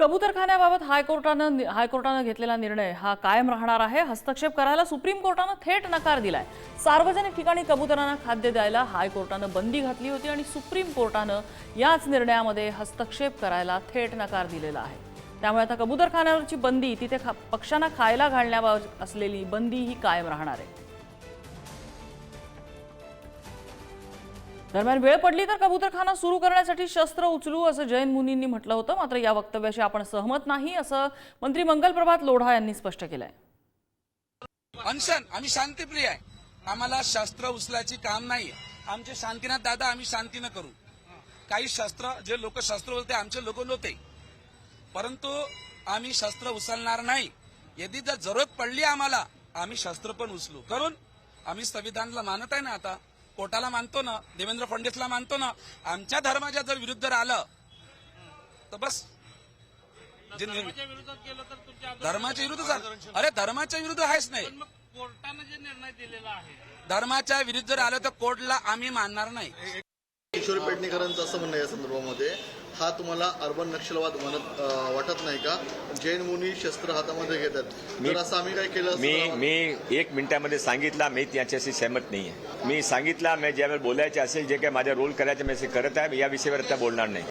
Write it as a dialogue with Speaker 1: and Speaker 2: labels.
Speaker 1: कबूतरखान्याबाबत हायकोर्टानं घेतलेला निर्णय हा कायम राहणार आहे। हस्तक्षेप करायला सुप्रीम कोर्टानं थेट नकार दिलाय। सार्वजनिक ठिकाणी कबुतरांना खाद्य द्यायला हायकोर्टानं बंदी घातली होती आणि सुप्रीम कोर्टानं याच निर्णयामध्ये हस्तक्षेप करायला थेट नकार दिलेला आहे। त्यामुळे आता कबूतरखान्यावरची बंदी, तिथे पक्ष्यांना खायला घालण्याबाबत असलेली बंदी ही कायम राहणार आहे। दरम्यान वेळ पडली तर कबूतरखाना सुरू करण्यासाठी शस्त्र उचलू असं जैन मुनींनी म्हटलं होतं। मात्र या वक्तव्याशी आपण सहमत नाही असं मंत्री मंगल प्रभात लोढा यांनी स्पष्ट केलंय।
Speaker 2: अनशन आम्ही शांतीप्रिय आहे, आम्हाला शस्त्र उचलायची काम नाही। आमचे शांतीनाथ दादा आम्ही शांतीनं करू। काही शस्त्र जे लोक शस्त्र बोलते आमचे लोक लोते, परंतु आम्ही शस्त्र उचलणार नाही। यदि जर जरूरत पडली आम्हाला आम्ही शस्त्र पण उचलू करून। आम्ही संविधानाला मानत आहे ना, आता कोर्टाला मानतो ना, देवेंद्र फडणवीसला मानतो ना। आमच्या धर्माच्या जर विरुद्ध आलं तर बस धर्माच्या विरुद्ध, अरे धर्माच्या विरुद्ध आहेच नाही।
Speaker 3: कोर्टाने जे निर्णय दिलेला आहे
Speaker 2: धर्माच्या विरुद्ध जर आलं तर कोर्टला आम्ही मानणार नाही।
Speaker 4: किशोरी पेडणेकरांचं असं म्हणणं या संदर्भामध्ये, हा तुम्हाला अर्बन नक्षलवाद वाटत नाही का? जैन मुनी शस्त्र हातामध्ये घेतात, तर असं आम्ही काय केलं?
Speaker 5: मी 1 मिनिटामध्ये सांगितलं, मी त्याच्याशी सहमत नाही आहे। मी सांगितलं, मी ज्यावेळेस बोलायचे असेल, जे काही माझा रोल करायचे मी करत आहे, या विषयावर आता बोलणार नाही।